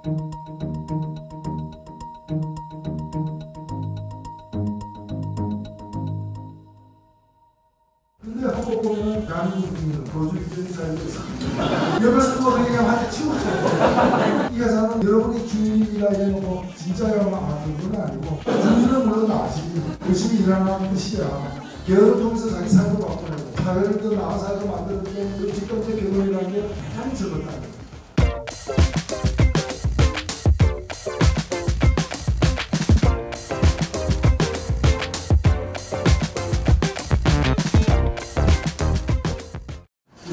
근데 헌법 보면 대한민국은 거주민들이 잘 있습니다. 옆에서 또 그냥 한테 치우죠. 이 회사는 여러분이 주인이라 해놓고 진짜야만 하는 건 아니고 주인은 물론 아시고 열심히 일하는 뜻이야. 결혼을 통해서 자기 삶을 바꾸는 거. 사회를 더 나은 사회로 만드는 게 직접적 결혼이라는 게 대단히 적었다는 거예요.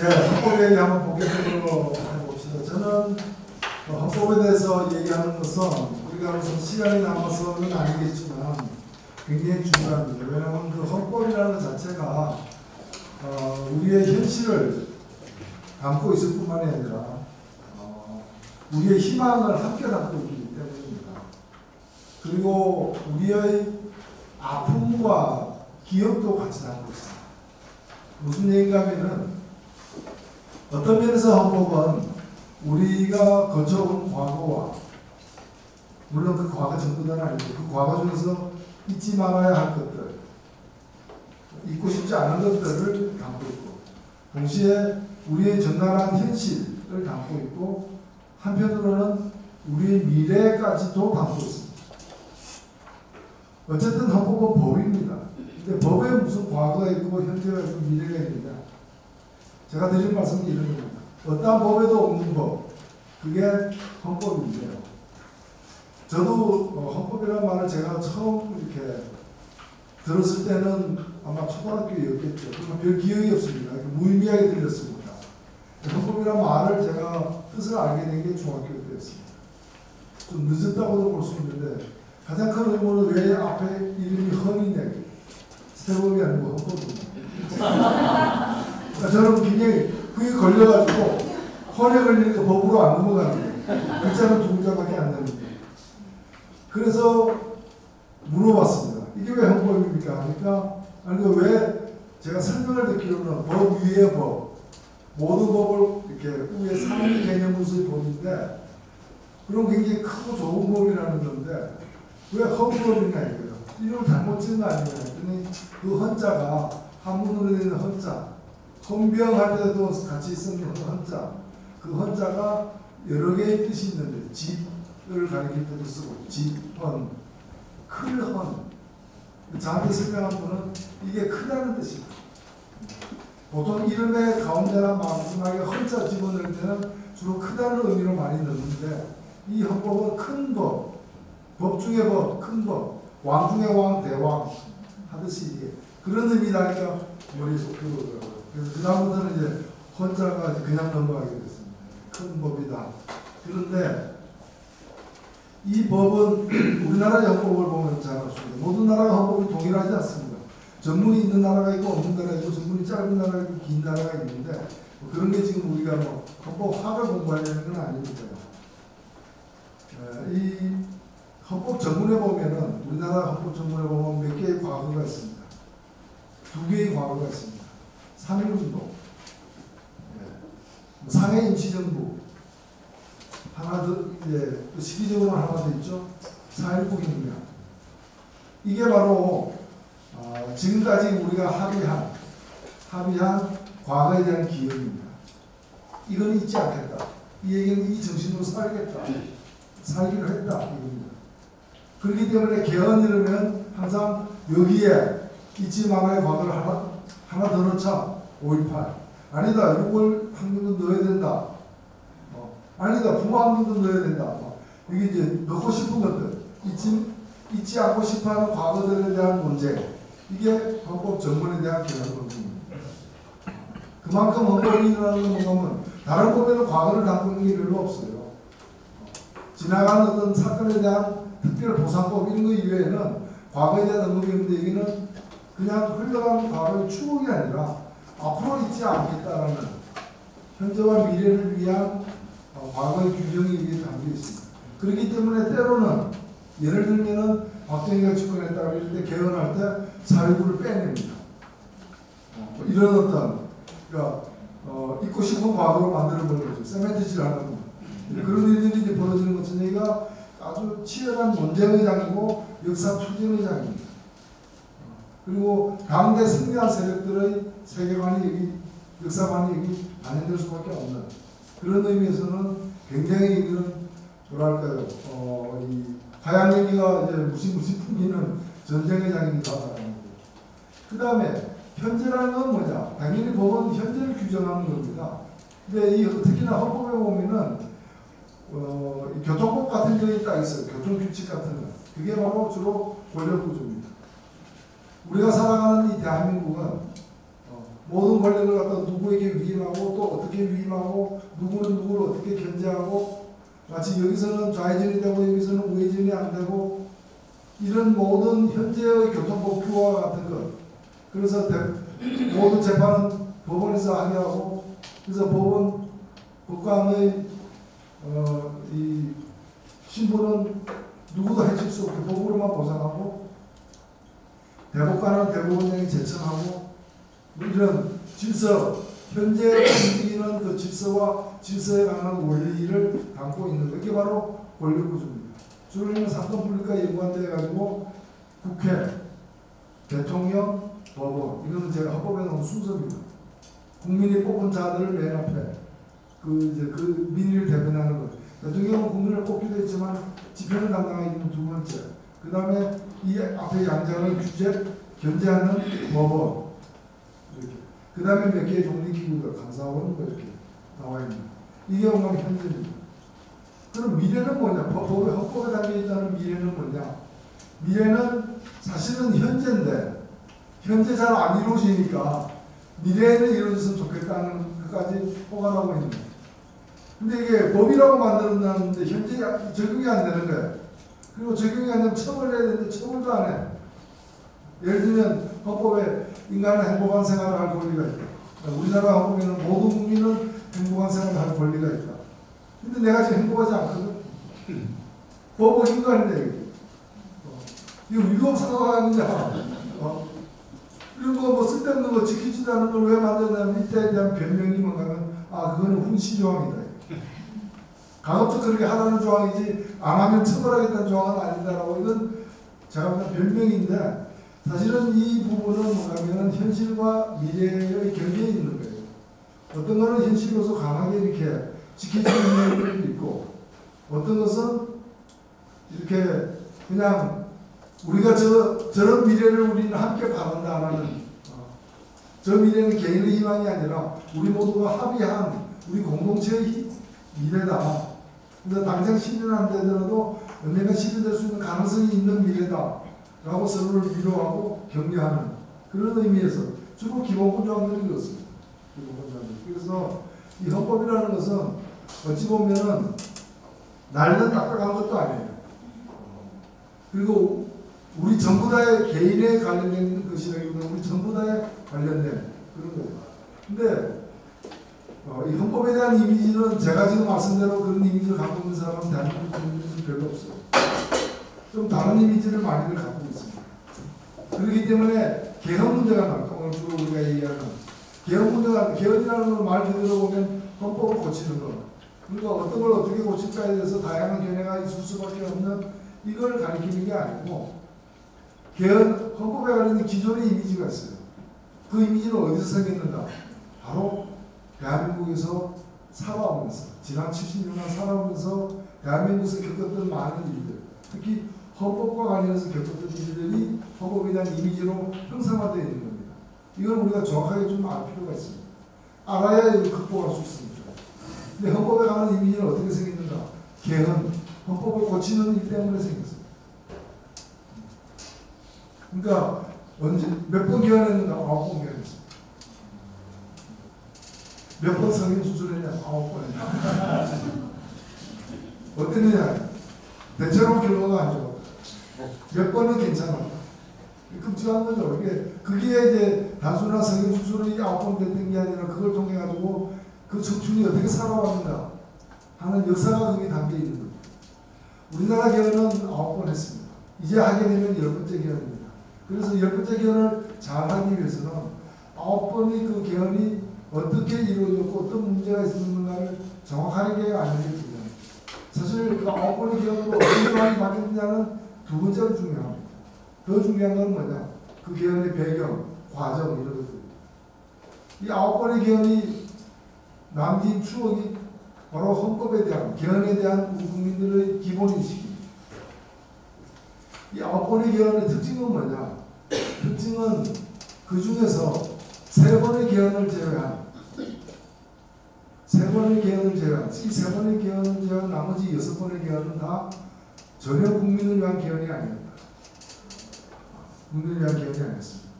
헌법 얘기 한번 본격적으로 해봅시다. 저는 헌법에 대해서 얘기하는 것은 우리가 무슨 시간이 남아서는 아니겠지만 굉장히 중요합니다. 왜냐하면 그 헌법이라는 것 자체가 우리의 현실을 담고 있을 뿐만이 아니라 우리의 희망을 함께 담고 있기 때문입니다. 그리고 우리의 아픔과 기억도 같이 담고 있습니다. 무슨 얘기인가 하면은 어떤 면에서 헌법은 우리가 거쳐온 과거와 물론 그 과거 전부는 아니고 그 과거 중에서 잊지 말아야 할 것들, 잊고 싶지 않은 것들을 담고 있고 동시에 우리의 적나라한 현실을 담고 있고 한편으로는 우리의 미래까지도 담고 있습니다. 어쨌든 헌법은 법입니다. 근데 법에 무슨 과거가 있고 현재가 있고 미래가 있느냐? 제가 드린 말씀은 이런 겁니다. 어떤 법에도 없는 법, 그게 헌법인데요. 저도 헌법이라는 말을 제가 처음 이렇게 들었을 때는 아마 초등학교였겠죠. 그러면 별 기억이 없습니다. 무의미하게 들렸습니다. 헌법이라는 말을 제가 뜻을 알게 된 게 중학교 때였습니다. 좀 늦었다고도 볼 수 있는데 가장 큰 의문은 왜 앞에 이름이 헌이냐. 스텝업이 아니고 헌법입니다. 저는 굉장히 그게 걸려가지고 헌에 걸리니까 법으로 안 넘어가는 거예요. 글자는 두 글자밖에 안 됩니다. 그래서 물어봤습니다. 이게 왜 헌법입니까? 하니까 아니 왜 제가 설명을 듣기로는 법 위의 법, 모든 법을 이렇게 위에 상위 개념으로서의 법인데 그럼 굉장히 크고 좋은 법이라는 건데 왜 헌법이냐 이거예요. 이름을 잘못 지은 거 아니에요. 그랬더니 그 헌자가 한문으로 되는 헌자, 헌병할 때도 같이 쓰는 헌자, 그 헌자가 여러 개의 뜻이 있는데 집을 가리킬 때도 쓰고 집헌, 클헌. 저한테 설명한 분은 이게 크다는 뜻입니다. 보통 이름의 가운데나 마지막에 헌자 집어넣을 때는 주로 크다는 의미로 많이 넣는데 이 헌법은 큰 법, 법 중의 법, 큰 법, 왕 중의 왕, 대왕 하듯이 이게 그런 의미라니까 머릿속에 들어오더라고요. 그래서 그 다음부터는 이제 헌자가 그냥 넘어가게 됐습니다. 큰 법이다. 그런데 이 법은 우리나라의 헌법을 보면 잘 알수있습니다. 모든 나라가 헌법이 동일하지 않습니다. 전문이 있는 나라가 있고 없는 나라가 있고 전문이 짧은 나라가 있고 긴 나라가 있는데 뭐 그런 게 지금 우리가 뭐 헌법학을 공부하려는 건 아닙니다. 이 헌법 전문에 보면은 우리나라 헌법 전문에 보면 몇 개의 과거가 있습니다. 두 개의 과거가 있습니다. 3.1운동, 상해 임시정부, 하나 더 이제 또 시기적으로 하나 더 있죠. 4.19 혁명. 이게 바로 지금까지 우리가 합의한 과거에 대한 기억입니다. 이건 잊지 않겠다. 이 얘기는 이 정신으로 살겠다. 살기로 했다. 이겁니다. 그렇기 때문에 개헌 이러면 항상 여기에 잊지 말아야 과거를 하나 더 넣자. 5.18. 아니다. 6월 항쟁도 넣어야 된다. 아니다. 부마항쟁도 넣어야 된다. 이게 이제 넣고 싶은 것들. 잊지 않고 싶어하는 과거들에 대한 문제. 이게 헌법 전문에 대한 개헌 검증입니다. 그만큼 헌법이 일어나는 건가면 다른 법에는 과거를 담고 있는 게 별로 없어요. 지나간 어떤 사건에 대한 특별 보상법 이런 거 이외에는 과거에 대한 언급이 없는데 여기는 그냥 흘러간 과거의 추억이 아니라 앞으로 잊지 않겠다라는 현재와 미래를 위한 과거의 규정이 여기에 담겨 있습니다. 그렇기 때문에 때로는 예를 들면은 박정희가 집권했다고 이럴 때 개헌할 때 4.19를 빼냅니다. 이런 어떤 그러니까 잊고 싶은 과거로 만들어버린 거죠. 세멘트질 하는 거. 그런 일들이 이제 벌어지는 것처럼 아주 치열한 논쟁의 장이고 역사 투쟁의 장입니다. 그리고 당대 승리한 세력들의 세계관이 여기 역사관이 여기 반영될 수밖에 없는 그런 의미에서는 굉장히 이런 뭐랄까요 이 화양연기가 이제 무시 풍기는 전쟁의 장이기도 그 다음에 현재라는 건 뭐냐? 당연히 법은 현재를 규정하는 겁니다. 근데 이 특히나 헌법에 보면은 교통법 같은 게 딱 있어요. 교통규칙 같은 거. 그게 바로 주로 권력구조입니다. 우리가 살아가는 이 대한민국은 모든 권력을 갖다 누구에게 위임하고 또 어떻게 위임하고 누구는 누구를 어떻게 견제하고 마치 여기서는 좌회전이 되고 여기서는 우회전이 안 되고 이런 모든 현재의 교통법규와 같은 것 그래서 모든 재판은 법원에서 하게 하고 그래서 법관의 이 신분은 누구도 해칠 수 없게 법으로만 보장하고 대법관은 대법원장이 제청하고 이런 질서 현재 움직이는 그 질서와 질서에 관한 원리를 담고 있는 것 이게 바로 권력구조입니다. 주로 있는 사건분리과 연관되어 가지고 국회, 대통령, 법원 이거는 제가 헌법에 넣은 순서입니다. 국민이 뽑은 자들을 맨 앞에 그 민의를 대변하는 것. 대통령은 국민을 뽑기도 했지만 집행을 담당하기 위한 두 번째. 그 다음에 이 앞에 양장을 견제하는 법원. 그 다음에 몇 개의 독립기구들, 감사원 이렇게 나와 있는. 이게 뭔가 현재입니다. 그럼 미래는 뭐냐? 헌법에 담겨있다는 미래는 뭐냐? 미래는 사실은 현재인데 현재 잘 안 이루어지니까 미래에는 이루어졌으면 좋겠다는 것까지 포괄하고 있는 거예요. 근데 이게 법이라고 만들어놨는데 현재 적용이 안 되는 거예요. 그리고 적용이 안 되면 처벌을 해야 되는데 처벌도 안 해. 예를 들면 헌법에 인간은 행복한 생활을 할 권리가 있다. 우리나라 헌법에는 모든 국민은 행복한 생활을 할 권리가 있다. 근데 내가 지금 행복하지 않거든. 법은 인간인데 이거 위법 사고가 아니냐. 이런 거 쓸데없는 거 지키지도 않은 걸 왜 만드냐면 이때에 대한 변명이 뭔가면 그거는 훈시조항이다. 가급적 그렇게 하라는 조항이지 안 하면 처벌하겠다는 조항은 아니다라고 이건 제가 보는 변명인데 사실은 이 부분은 뭐냐면 현실과 미래의 경계에 있는 거예요. 어떤 거는 현실로서 강하게 이렇게 지켜지는 면이 있고 어떤 것은 이렇게 그냥 우리가 저런 미래를 우리는 함께 바란다라는 저 미래는 개인의 희망이 아니라 우리 모두가 합의한 우리 공동체의 미래다. 그래서 당장 실현 안 되더라도 언젠가 실현될 수 있는 가능성이 있는 미래다. 라고 서로를 위로하고 격려하는 그런 의미에서 주로 기본권 조항들이 그렇습니다. 그래서 이 헌법이라는 것은 어찌 보면은 날는 딱딱한 것도 아니에요. 그리고 우리 전부 다의 개인에 관련된 것이라기보다 우리 전부 다에 관련된 그런 거예요. 근데 이 헌법에 대한 이미지는 제가 지금 말씀대로 그런 이미지를 갖고 있는 사람은 대한민국 국민들이 별로 없어요. 좀 다른 이미지를 많이들 갖고 있습니다. 그렇기 때문에 개헌 문제가 나올까 오늘 주로 우리가 얘기하는 개헌 문제가 개헌이라는 걸 말 그대로 보면 헌법을 고치는 거. 그러니까 어떤 걸 어떻게 고칠까에 대해서 다양한 견해가 있을 수밖에 없는 이걸 가리키는 게 아니고 개헌 헌법에 관련된 기존의 이미지가 있어요. 그 이미지는 어디서 생겼는가? 바로 대한민국에서 살아오면서 지난 70년간 살아오면서 대한민국에서 겪었던 많은 일들 특히 헌법과 관련해서 겪었던 일들이 헌법에 대한 이미지로 형상화되어 있는 겁니다. 이걸 우리가 정확하게 좀 알 필요가 있습니다. 알아야 이걸 극복할 수 있습니다. 근데 헌법에 관한 이미지는 어떻게 생겼는가? 개헌, 헌법을 고치는 일 때문에 생겼습니다. 그러니까 언제 몇 번 개헌했는가? 9번 개헌했습니다. 몇 번 성인 수술했냐? 9번 했냐? 어땠느냐? 대체로 결과가 안 좋아. 몇 번은 괜찮아. 끔찍한 거죠. 그게 이제 단순한 성인 수술이 9번 됐던 게 아니라 그걸 통해 가지고 그 청춘이 어떻게 살아왔는가 하는 역사가 거기에 담겨 있는 겁니다. 우리나라 개헌은 9번 했습니다. 이제 하게 되면 10번째 개헌입니다. 그래서 10번째 개헌을 잘 하기 위해서는 9번의 그 개헌이 어떻게 이루어졌고 어떤 문제가 있었는가를 정확하게 알려야 됩니다. 사실 그 9번의 개헌으로 어떤 조항이 바뀌느냐는 두 번째로 중요합니다. 더 중요한 건 뭐냐? 그 개헌의 배경, 과정 이런 것들. 이 9번의 개헌이 남긴 추억이 바로 헌법에 대한, 개헌에 대한 우리 국민들의 기본인식입니다. 이 9번의 개헌의 특징은 뭐냐? 특징은 그 중에서 3번의 개헌을 제외한, 이 3번의 개헌을 제외한 나머지 6번의 개헌은 다 전혀 국민을 위한 개헌이 아닙니다. 국민을 위한 개헌이 아니었습니다.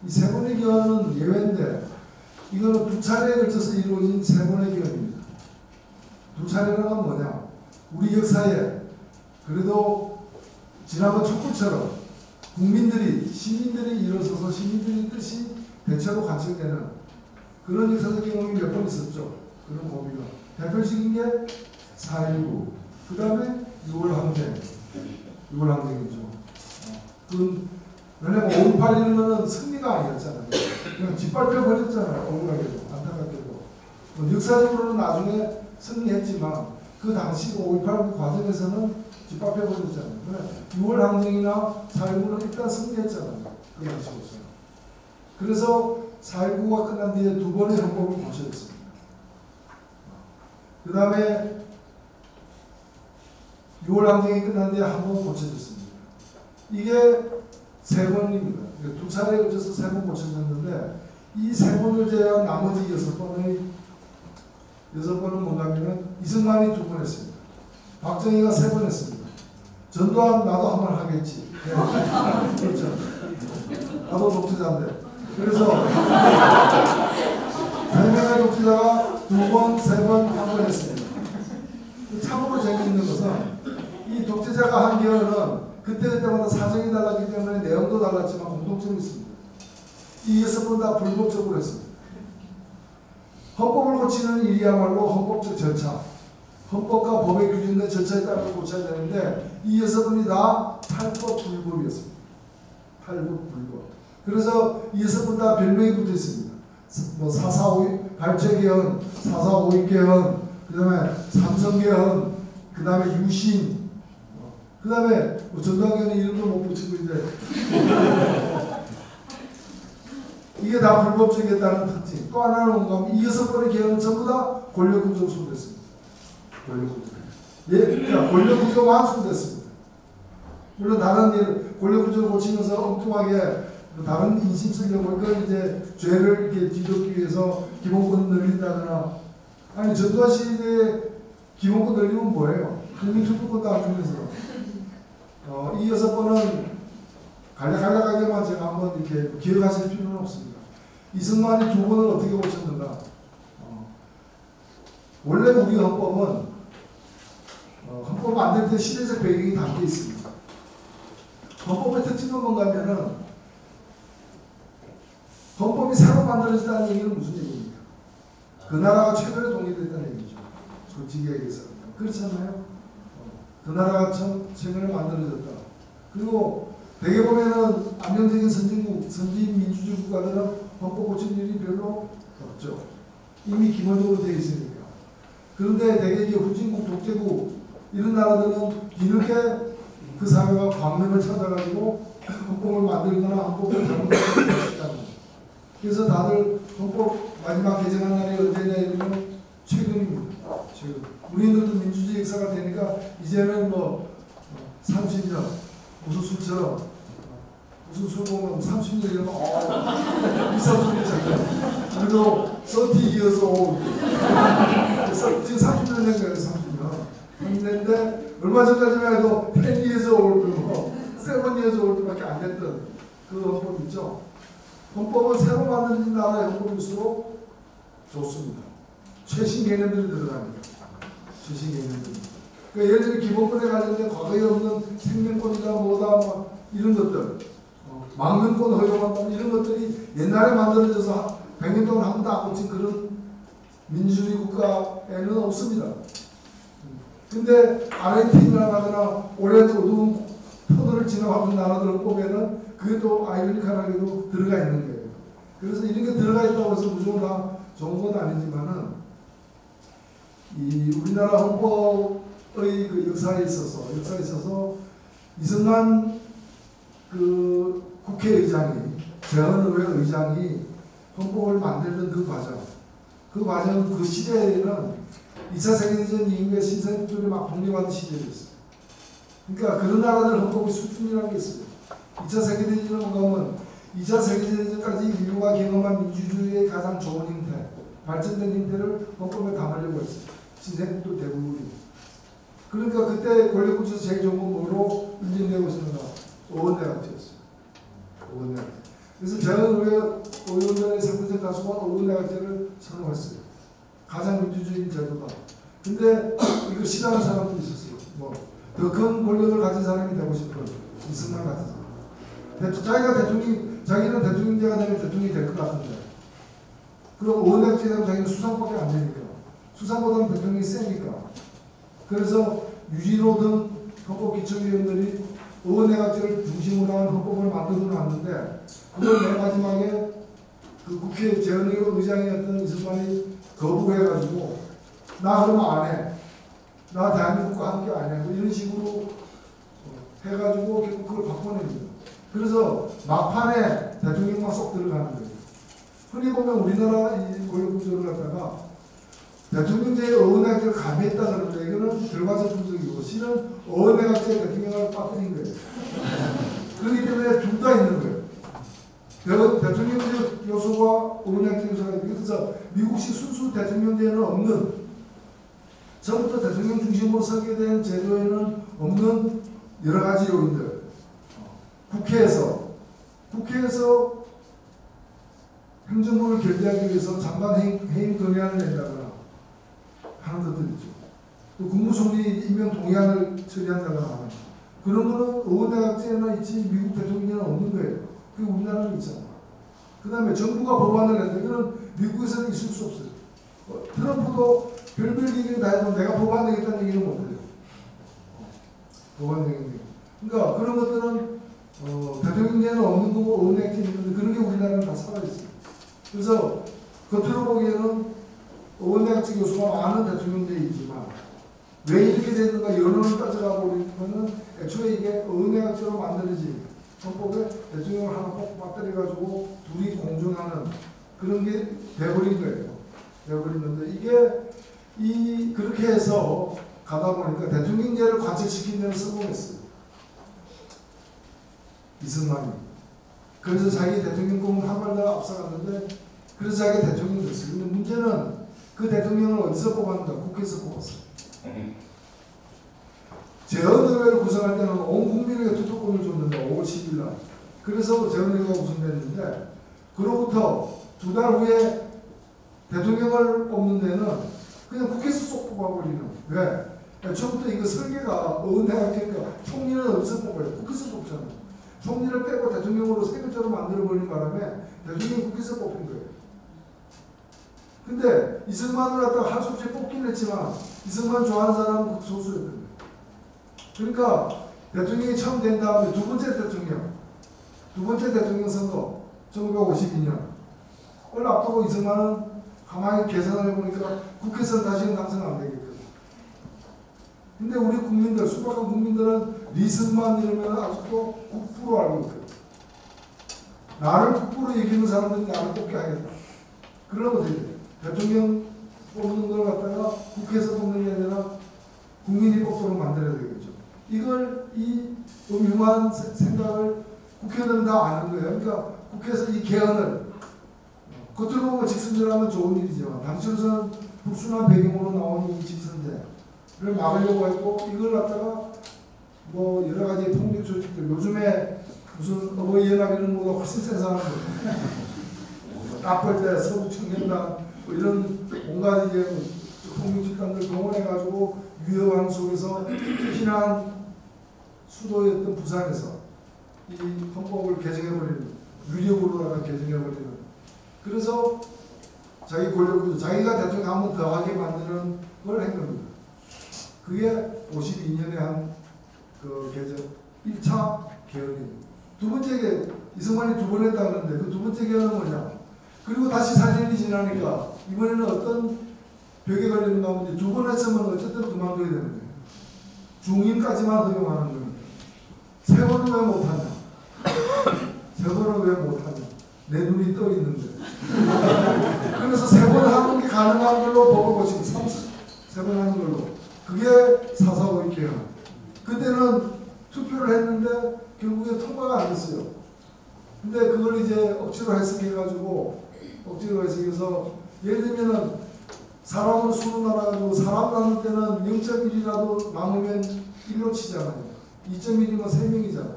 이 3번의 개헌은 예외인데, 이거는 2차례에 걸쳐서 이루어진 3번의 개헌입니다. 2차례라는 건 뭐냐? 우리 역사에 그래도 지난번 촛불처럼 국민들이, 시민들이 일어서서 시민들의 뜻이 대체로 관철되는 그런 역사적 경험이 몇 번 있었죠. 그런 고비가. 대표적인 게 4.19, 그 다음에 6월 항쟁, 6월 항쟁이죠. 왜냐면 5.18 이런 거는 승리가 아니었잖아요. 그냥 짓밟혀 버렸잖아요. 억울하게도, 안타깝게도. 역사적으로는 나중에 승리했지만 그 당시 5.18 과정에서는 짓밟혀 버렸잖아요. 6월 항쟁이나 4.19는 일단 승리했잖아요. 그 당시로서. 그래서 4.19가 끝난 뒤에 2번의 헌법을 고쳐졌습니다. 그 다음에 6월 항쟁이 끝난 뒤에 한 번 고쳐졌습니다. 이게 3번입니다. 2차례에 걸쳐서 3번 고쳐졌는데 이 3번을 제외한 나머지 6번은 뭔가면은 이승만이 2번 했습니다. 박정희가 3번 했습니다. 전두환 나도 한 번 하겠지. 네. 그렇죠. 나도 독재자인데. 그래서 4명의 독재자가 2번, 3번, 1번 했습니다. 참으로 재미있는 것은 이 독재자가 한 개헌은 그때마다 사정이 달랐기 때문에 내용도 달랐지만 공통점이 있습니다. 이 6번 다 불법적으로 했습니다. 헌법을 고치는 일이야말로 헌법적 절차, 헌법과 법에 규정된 절차에 따라서 고쳐야 되는데 이 6번이 다 탈법 불법이었습니다. 탈법 불법. 그래서 이 6번 다 별명이 붙어 있습니다. 뭐 4.4.5 발췌개헌, 4.4.5 개헌, 그 다음에 삼성개헌, 그 다음에 유신, 그 다음에 뭐 전두환 이름도 못 붙이고 이제 이게 다 불법적이었다는 특징. 또 하나는 뭔가 이 6번의 개헌은 전부 다 권력구조로 손댔습니다. 권력구조. 예, 그러니까 권력구조 완수됐습니다. 물론 다른 일, 권력구조를 고치면서 엉뚱하게 다른 인심 쓰려고 그걸 이제 죄를 이렇게 뒤덮기 위해서 기본권을 늘린다거나 아니 전두환 시대에 기본권 늘리면 뭐예요? 국민투표권도 안 주면서 이 6번은 간략하게만 제가 한번 이렇게 기억하실 필요는 없습니다. 이승만이 2번을 어떻게 고쳤는가? 원래 우리 헌법은 헌법 만들 때 시대적 배경이 담겨 있습니다. 헌법의 특징은 뭔가 하면은 헌법이 새로 만들어졌다는 얘기는 무슨 얘기입니까? 그 나라가 최근에 독립됐다는 얘기죠. 솔직히 얘기해서. 그렇잖아요. 그 나라가 최근에 만들어졌다. 그리고 대개 보면은 안정적인 선진 민주주의 국가들은 헌법 고친 일이 별로 없죠. 이미 기본적으로 되어 있으니까. 그런데 대개 이제 후진국, 독재국 이런 나라들은 뒤늦게 그 사회가 광명을 찾아가지고 헌법을 만들거나 헌법을 잘못했다는. 그래서 다들 헌법 마지막 개정한 날이 언제냐 이러면 최근입니다. 최근. 우리들도 민주주의 역사가 되니까 이제는 뭐 30년 무슨 술처럼 무슨 술 보면 30년 이러면 비싼 술이잖아요. 그리고 30 이어서 지금 30년 된 거예요. 30년. 했는데 얼마 전까지만 해도 10 이어서 올 거고 7 이어서 올 때밖에 안 됐던 그 헌법 있죠. 헌법은 새로 만들어진 나라의 헌법일수록 좋습니다. 최신 개념들이 들어갑니다. 최신 개념들. 그러니까 예를 들어 기본권에 관련된 과거에 없는 생명권이다 뭐다 뭐 이런 것들, 망명권 허용한다 이런 것들이 옛날에 만들어져서 100년 동안 한 번도 안 고친 그런 민주주의 국가에는 없습니다. 근데 아르헨티나라거나 오랜 어두운 포도를 지나가는 나라들을 보면은 그게 또 아이러니컬하게도 들어가 있는 거예요. 그래서 이런 게 들어가 있다고 해서 무조건 다 좋은 건 아니지만은 이 우리나라 헌법 그 역사에 있어서 이승만 그 국회의장이 재헌의회 의장이 헌법을 만들던 그 과정 그 시대에는 2차 세계대전 이후에 신생들이 막 독립하는 시대였어요. 그러니까 그런 나라들 헌법의 수준이라는 게 있어요. 2차 세계대전을 보면 2차 세계대전까지 인류가 경험한 민주주의의 가장 좋은 형태, 발전된 형태를 헌법에 담으려고 했어요. 신생국도 대부분이. 그러니까 그때 권력구조에서 제일 좋은 건 뭐로 인정되고 있었는가? 어원대학제였어요. 어원대학제. 그래서 재헌의회 의원들의 상대적 다수가 어원대학제를 선호했어요. 가장 민주주의인 제도다. 근데 이거 싫어하는 사람도 있었어요. 뭐 더 큰 권력을 가진 사람이 되고 싶어요. 이승만 같은 사람. 자기는 대통령제가 되면 대통령이 될 것 같은데. 그럼 어원대학제 되면 자기는 수상밖에 안 되니까. 수상보다는 대통령이 세니까. 그래서 유진호 등 헌법기초위원들이 어원대학제를 중심으로 한 헌법을 만들어 놨는데 그걸 맨 마지막에 그 국회 재헌의회 의장이었던 이승만이 거부해가지고 나 그러면 안 해. 나 대한민국과 함께 안 해. 뭐 이런 식으로 해가지고 결국 그걸 바꿔냅니다. 그래서 막판에 대통령만 쏙 들어가는 거예요. 흔히 보면 우리나라 이 권력구조를 갖다가 대통령제의 어원대학제를 가미했다 그러는데 이거는 결과적 분석이고 실은 어원대학제 대통령을 빠뜨린 거예요. 그렇기 때문에 둘 다 있는 거예요. 대통령제 요소와 어원대학제 요소가 있고 그래서 미국식 순수 대통령제에는 없는 처음부터 대통령 중심으로 설계된 제도에는 없는 여러 가지 요인들. 국회에서 행정부를 결재하기 위해서 장관 해임 건의안을 낸다거나 하는 것들 있죠. 또 국무총리 임명 동의안을 처리한다거나 하는 그런 거는 어원대학제나 있지 미국 대통령제는 없는 거예요. 그게 우리나라는 있잖아. 그 다음에 정부가 법안을 낸다. 이거는 미국에서는 있을 수 없어요. 트럼프도 별별 얘기를 다 해도 내가 법안 내겠다는 얘기는 못해요. 법안 내겠네요. 그러니까 그런 것들은 대통령제는 없는 거고 어원대학제는 있는데 그런 게 우리나라는 다 살아있어요. 그래서 겉으로 보기에는 어원대학제 요소가 많은 대통령제이지만 왜 이렇게 되는가 연원을 따져가 보면 애초에 이게 어원대학제로 만들어진 헌법에 대통령을 하나 꼭 빠뜨려가지고 둘이 공존하는 그런 게 돼버린 거예요. 돼버리는데 이게 그렇게 해서 가다 보니까 대통령제를 관철시키는 데는 성공했어요. 이승만이. 그래서 자기 대통령 꿈을 한 발 더 앞서갔는데 그래서 자기가 대통령이 됐어요. 근데 문제는 그 대통령을 어디서 뽑았는가? 국회에서 뽑았어요. 재헌의회를 구성할 때는 온 국민에게 투표권을 줬는데 5월 10일 날. 그래서 재헌의회가 구성됐는데 그로부터 두 달 후에 대통령을 뽑는 데는 그냥 국회에서 쏙 뽑아버리는. 왜? 처음부터 이거 설계가 어원대학제니까 총리는 어디서 뽑아요? 국회에서 뽑잖아요. 총리를 빼고 대통령으로 세 글자로 만들어버린 바람에 대통령이 국회에서 뽑힌 거예요. 근데 이승만을 갖다가 할 수 없이 뽑긴 했지만 이승만 좋아하는 사람은 극소수였던 거예요. 그러니까 대통령이 처음 된 다음에 두 번째 대통령 선거 1952년 그걸 앞두고 이승만은 가만히 계산을 해보니까 국회에서는 다시는 당선 안 되겠거든. 근데 우리 국민들, 수박한 국민들은 리승만 이러면 아직도 국부로 알고 있거든. 나를 국부로 얘기하는 사람들이 나를 뽑게 하겠다. 그러면 되죠. 대통령 뽑는 걸 갖다가 국회에서 뽑는 게 아니라 국민이 뽑도록 만들어야 되겠죠. 이 음흉한 생각을 국회의원들은 다 아는 거예요. 그러니까 국회에서 이 개헌을 겉으로 보면 직선제라면 좋은 일이지만 당시로서는 불순한 배경으로 나온 이 직선제를 막으려고 했고 이걸 갖다가 뭐 여러 가지 폭력 조직들 요즘에 무슨 어버이연합 이런 거보다 훨씬 센 사람들 나쁠 때 서부 청년단 뭐 이런 온갖 이제 폭력 집단들 동원해가지고 위협하는 속에서 피난 수도였던 부산에서 이 헌법을 개정해버리는 유력으로 개정해버리는 그래서 자기 권력구조 자기가 대통령 한 번 더 하게 만드는 걸 한 겁니다. 그게 52년에 한 그 개정 1차 개헌이에요. 두 번째 이승만이 두 번 했다 그러는데 그 두 번째 개헌은 뭐냐? 그리고 다시 4년이 지나니까 이번에는 어떤 벽에 걸리는가 하면 두 번 했으면 어쨌든 그만둬야 되는 거예요. 중임까지만 허용하는 겁니다. 세 번은 왜 못하냐? 세 번은 왜 못하냐? 내 눈이 떠 있는데. 그래서 세 번 하는 게 가능한 걸로 법을 고치고 세 번 하는 걸로. 그게 4.4.5 그때는 투표를 했는데 결국에 통과가 안 됐어요. 근데 그걸 이제 억지로 해석해가지고 억지로 해석해서 예를 들면은 사람을 수로 나눠가지고 사람 나눌 때는 0.1이라도 남으면 1로 치잖아요. 2.1이면 3명이잖아.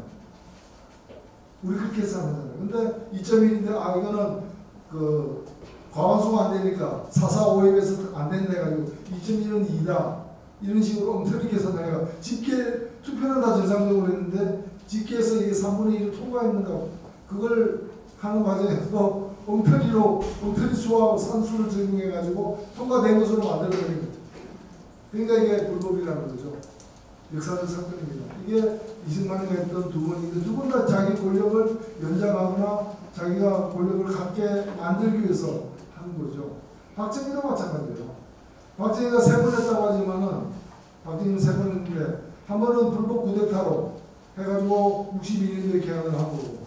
우리 그렇게 해서 하잖아요. 근데 2.1인데 이거는 그 과반수가 안 되니까 4.4.5에서 안 된다 해가지고 2.1은 2다. 이런 식으로 엉터리 계산해가 집계 투표는 다 정상적으로 했는데 집계에서 이게 3분의 1을 통과했는가 그걸 하는 과정에서 엉터리 수하고 산수를 적용해가지고 통과된 것으로 만들어버린 거죠. 그러니까 이게 불법이라는 거죠. 역사적 사건입니다. 이게 이승만이가 했던 두 번인데 두 번 다 자기 권력을 연장하거나 자기가 권력을 갖게 만들기 위해서 하는 거죠. 박정희도 마찬가지예요. 박정희가 3번 했다고 하지만은 박정희는 3번 했는데 한 번은 불법 쿠데타로 해가지고 62년도에 개헌을 한 거고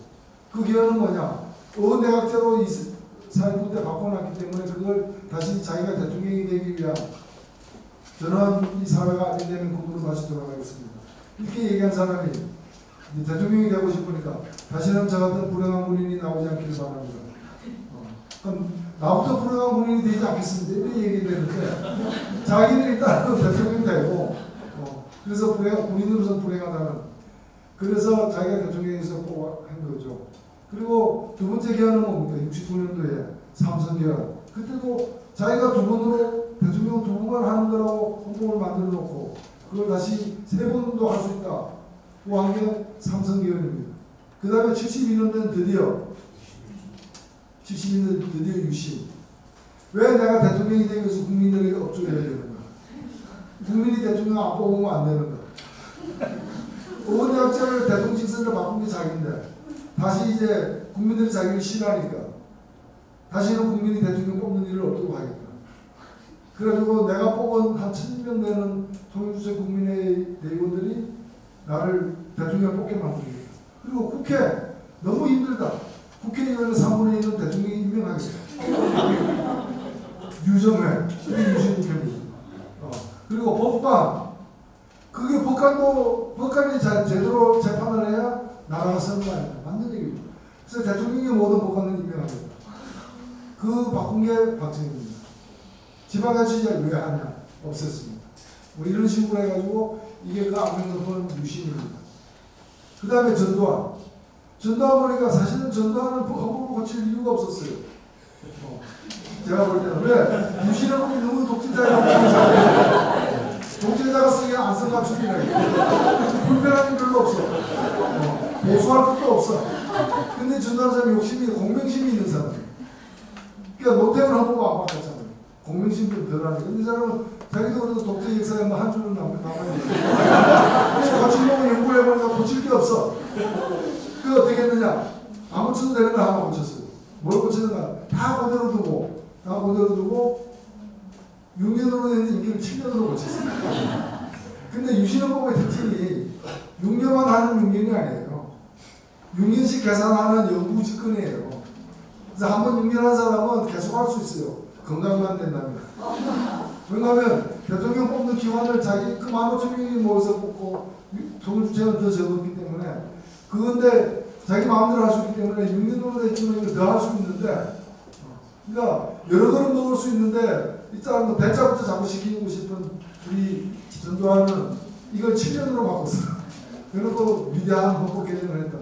그 개헌은 뭐냐? 어내각제로 4.19 때 바꿔놨기 때문에 그걸 다시 자기가 대통령이 되기 위한 저는 이 사회가 안정되는 국으로 다시 돌아가겠습니다. 이렇게 얘기한 사람이 대통령이 되고 싶으니까 다시는 저 같은 불행한 군인이 나오지 않기를 바랍니다. 그럼 나부터 불행한 군인이 되지 않겠습니다. 이렇게 얘기되는데 자기는 일단 대통령이 되고 그래서 군인으로서 불행하다는 그래서 자기가 대통령에서 꼭 한 거죠. 그리고 두 번째 개헌은 뭡니까? 69년도에 삼선 개헌. 그때도 자기가 두 번으로 대통령 두 번만 하는 거라고 헌법을 만들어 놓고 그걸 다시 세 번도 할 수 있다. 그 한 게 삼선 개헌입니다. 그 다음에 72년도는 드디어 유신. 왜 내가 대통령이 되기 위해서 국민들에게 업종해야 되는가? 국민이 대통령 안 뽑으면 안 되는가? 의원대학제를 대통령 직선으로 바꾼 게 자기인데 다시 이제 국민들이 자기를 싫어하니까 다시는 국민이 대통령 뽑는 일을 없도록 하겠다. 그래가지고 내가 뽑은 한 1000명 되는 통일주체 국민의 대의원들이 나를 대통령 뽑게 만들겠다. 그리고 국회 너무 힘들다. 국회의원의 3분의 1은 대통령이 임명하겠다. 유정회, 유신국회입니다. 그리고 법관, 그게 법관이 제대로 재판을 해야 나라가 서는 거 아닙니까? 맞는 얘기입니다. 그래서 대통령이 모든 법관을 임명하겠다. 그 바꾼 게 박정희입니다. 지방자치제를 왜 하냐? 없앴습니다. 뭐 이런 식으로 해가지고 이게 그 안면서본 유신입니다. 그 다음에 전두환. 전두환 보니까 사실은 전두환은 헌법을 고칠 이유가 없었어요. 제가 볼 때는 왜? 유신을 보면 너무 독재자라고 독재자가 쓰기에 안성맞춤이라 불편함이 별로 없어. 보수할 것도 없어. 근데 전두환 사람이 욕심이 공명심이 있는 사람. 그러니까 노태우는 헌법 안 바꿨잖아요. 공명심 좀 덜하네. 근데 이 사람은 자기도 그래도 독재 역사에 한 줄은 남아있는 거예요. 같이 보면 연구를 해보니까 고칠 게 없어. 그 어떻게 했느냐? 안 고쳐도 되는 거 하나 고쳤어요. 뭘 고치는가? 다 그대로 두고 6년으로 된 임기를 7년으로 고쳤어요. 근데 유신헌법의 특징이 6년만 하는 6년이 아니에요. 6년씩 계산하는 영구 집권이에요. 그래서 한번 6년 한 사람은 계속 할 수 있어요. 건강만 된다면. 왜냐하면 대통령 뽑는 기관을 자기 그 15,000명이 모여서 뽑고 통일주체는 더 적었기 때문에 그건데 자기 마음대로 할 수 있기 때문에 6년으로 됐지만 이걸 더 할 수 있는데 그러니까 여러 걸음 넣을 수 있는데 이 사람은 대자부터 자꾸 시키고 싶은 우리 전두환은 이걸 7년으로 바꿨어요. 그리고 위대한 헌법 개정을 했다.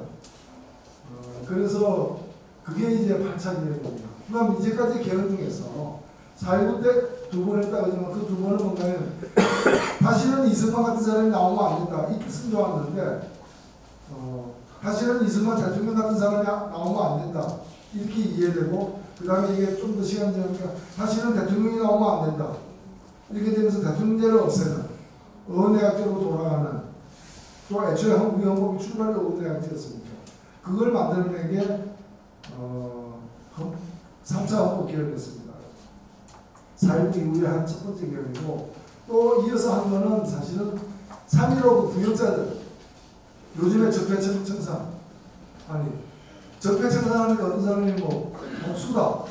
그래서 그게 이제 8차기의 겁니다. 그럼 이제까지 개헌 중에서 4.19 때 두 번 했다 그러지만 그 두 번은 뭔가요? 다시는 이승만 같은 사람이 나오면 안 된다. 이 뜻은 좋았는데 다시는 이승만 대통령 같은 사람이 나오면 안 된다. 이렇게 이해되고 그 다음에 이게 좀 더 시간이 지나니까 다시는 대통령이 나오면 안 된다. 이렇게 되면서 대통령제를 없애는 의원내각제로 돌아가는 또 애초에 우리 헌법이 출발이 의원내각제였습니다. 그걸 만들어낸 게 3차 헌법 개헌이었습니다. 4.19 이후에 한 첫 번째 개헌이고 또 이어서 한 거는 사실은 3.15 부역자들 요즘에 적폐청산 아니 적폐청산하니까 어떤 사람이 뭐 복수다.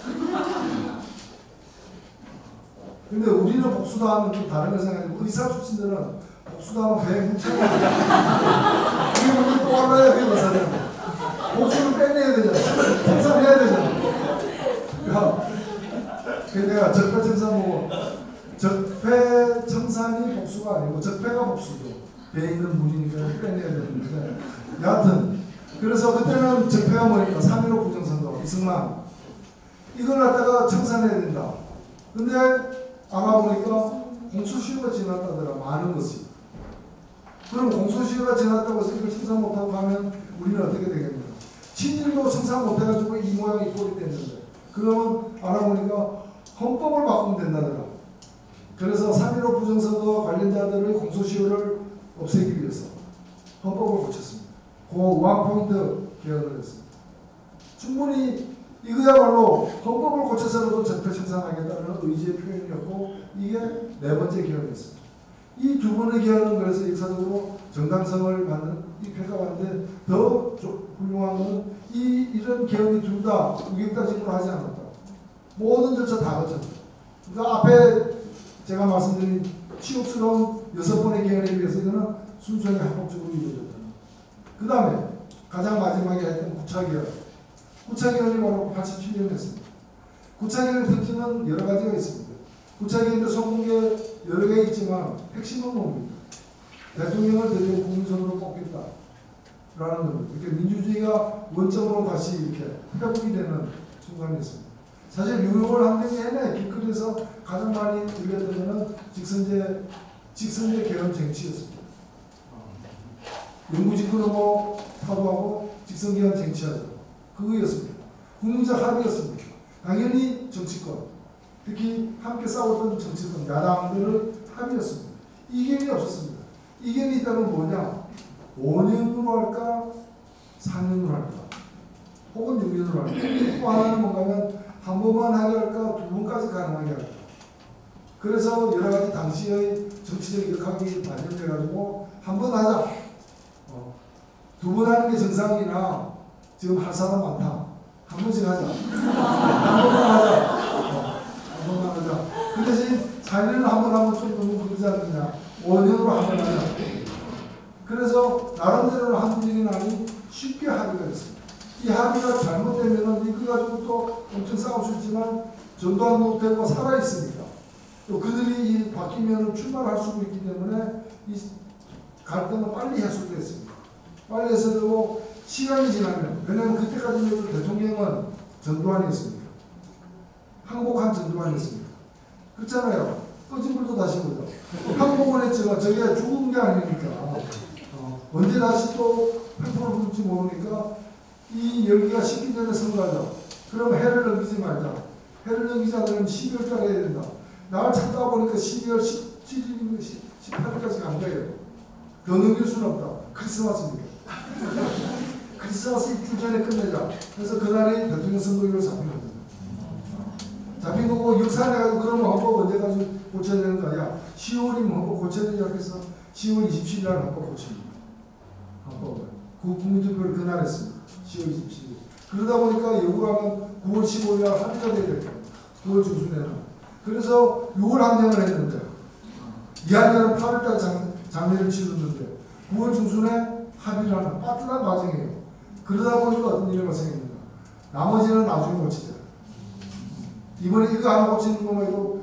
근데 우리는 복수다 하면 좀 다른 걸 생각하고 의사 출신들은 복수다 하면 배에 뭉쳐야 돼. 우리 또 알아야 돼. 복수를 빼내야 되잖아. 청산해야 되잖아. 내가 적폐청산 보고 적폐청산이 복수가 아니고 적폐가 복수죠. 배에 있는 물이니까 빼내야 되는데 여하튼 그래서 그때는 적폐가 뭐니까 3.15 부정선거 이승만 이걸 갖다가 청산해야 된다. 근데 알아보니까 공소시효가 지났다더라. 많은 것이. 그럼 공소시효가 지났다고 해서 이걸 청산 못하고 가면 우리는 어떻게 되겠냐. 친일도 청산 못해가지고 이 모양이 꼴이 됐는데 그러면 알아보니까 헌법을 바꾸면 된다더라. 그래서 3.15 부정선거 관련자들의 공소시효를 없애기 위해서 헌법을 고쳤습니다. 그 원포인트 개헌을 했습니다. 충분히 이거야말로 헌법을 고쳐서라도 적폐청산하겠다는 의지의 표현이었고 이게 네 번째 개헌이었습니다. 이 두 번의 개헌은 그래서 역사적으로 정당성을 받는 이 평가받는데 더 훌륭한 것은 이런 개헌이 둘 다 우격다짐으로 하지 않았다. 모든 절차 다 거쳤다. 그러니까 앞에 제가 말씀드린 치욕스러운 6번의 개헌에 비해서 이거는 순수하게 합법적으로 이루어졌다. 그 다음에 가장 마지막에 했던 구차개헌. 구차개헌이 바로 87년에 했습니다. 구차개헌의 특징은 여러 가지가 있습니다. 구차개헌도 성공계 여러 개 있지만 핵심은 뭡니까? 대통령을 드디어 국민선으로 뽑겠다라는 겁니다. 이렇게 민주주의가 원점으로 다시 이렇게 회복이 되는 순간이었습니다. 사실 6.25 항쟁 내내 길거리에서 가장 많이 들렸던 것은 직선제 개헌 쟁취였습니다. 영구집권을 뭐 타도하고 직선개헌 쟁취하자. 그거였습니다. 국민적 합의였습니다. 당연히 정치권, 특히 함께 싸웠던 정치권, 야당들의 합의였습니다. 이견이 없었습니다. 이견이 있다면 뭐냐? 5년으로 할까? 4년으로 할까? 혹은 6년으로 할까? 또 하나는 뭔가면 한 번만 하게 할까? 두 번까지 가능하게 할까? 그래서 여러 가지 당시의 정치적 역학이 반영돼가지고 한 번 하자. 두 번 하는 게 정상이나 지금 할 사람 많다. 한 번씩 하자. 한 번만 하자. 한 번만 하자. 그 대신 4년을 한 번 하면 좀 너무 그러지 않느냐. 5년으로 한 번 하자. 그래서 나름대로는 한국인이 나니 쉽게 합의가 됐습니다. 이 합의가 잘못되면 이거 가지고 또 엄청 싸울 수 있지만 전두환 노태우가 살아있으니까 또 그들이 바뀌면 출마할 수 있기 때문에 이 갈등은 빨리 해소됐습니다. 빨리 해소되고 시간이 지나면 왜냐하면 그때까지는 대통령은 전두환이었습니다. 항복한 전두환이었습니다. 그렇잖아요. 꺼진 불도 다시 보죠. 항복은 했지만 저게 죽은 게 아니니까 언제 다시 또 횡포를 불지 모르니까 이 열기가 식기 전에 선거하자. 그럼 해를 넘기지 말자. 해를 넘기지 않으면 12월 달에 해야 된다. 날 찾다 보니까 12월 17일인 것이 18일까지 간 거예요. 더 넘길 수는 없다. 크리스마스입니다. 크리스마스 입주 전에 끝내자. 그래서 그날이 대통령 선거일로 잡힌 겁니다. 잡힌 거고 역사내가지고 그러면 헌법 언제까지 고쳐야 되는 거 아니야? 10월이면 헌법 고쳐야 되지 않겠어? 10월 27일 날 헌법 고칩니다. 헌법을. 그 국민투표를 그날 했습니다. 10월 27일. 그러다 보니까 요구하면 9월 15일 날 합의가 돼야 될 거예요. 9월 중순에는. 그래서 6월 항쟁을 했는데 2학년은 8월달 장례를 치렀는데 9월 중순에 합의를 하는 빠듯한 과정이에요. 그러다 보니까 어떤 일이 발생했는가. 나머지는 나중에 고치자. 이번에 이거 하나 고치는 것만 해도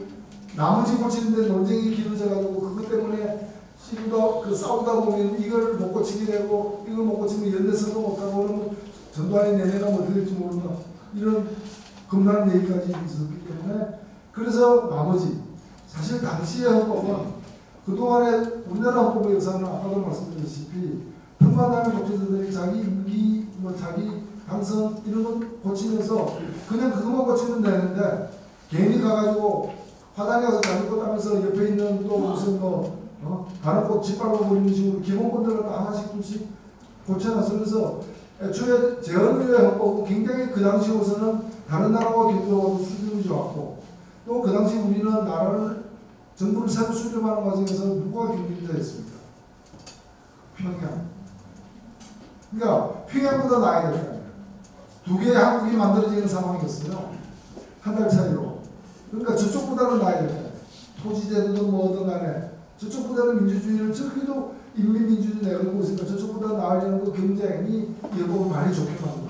나머지 고치는데 논쟁이 길어져가지고 그것 때문에 싸우다 보면 이걸 못 고치게 되고 이걸 못 고치면 연대선거 못하고 그러면 전두환이 내내가 어떻게 될지 모른다. 이런 겁나는 얘기까지 있었기 때문에 그래서 나머지 사실 당시의 헌법은 그동안에 우리나라 헌법의 역사는 아까도 말씀드렸다시피 틈만 독재자들이 자기 임기, 자기 당선 이런 거 고치면서 그냥 그것만 고치면 되는데 괜히 가가지고 화단에 가서 다른 것 하면서 옆에 있는 또 무슨 다른 꽃 짓밟아 버리는 식으로 기본권들을 다 하나씩 둘씩 고쳐놨어. 그래서 애초에 재헌의회 헌법은 굉장히 그 당시로서는 다른 나라와 비교하고 수준이 좋았고 또 그 당시 우리는 나라를 정부를 새로 수립하는 과정에서 누가 경쟁자였습니까? 그러니까 평양보다 나아야 될 거 아니에요. 두 개의 한국이 만들어지는 상황이었어요. 한 달 차이로. 그러니까 저쪽보다는 나아야 될 거 아니에요. 토지제도든 뭐든 간에 저쪽보다는 민주주의를 저기도 인민민주주의 내걸고 있으니까 저쪽보다 나으려는 거 굉장히 여법을 많이 좋게 만들어요.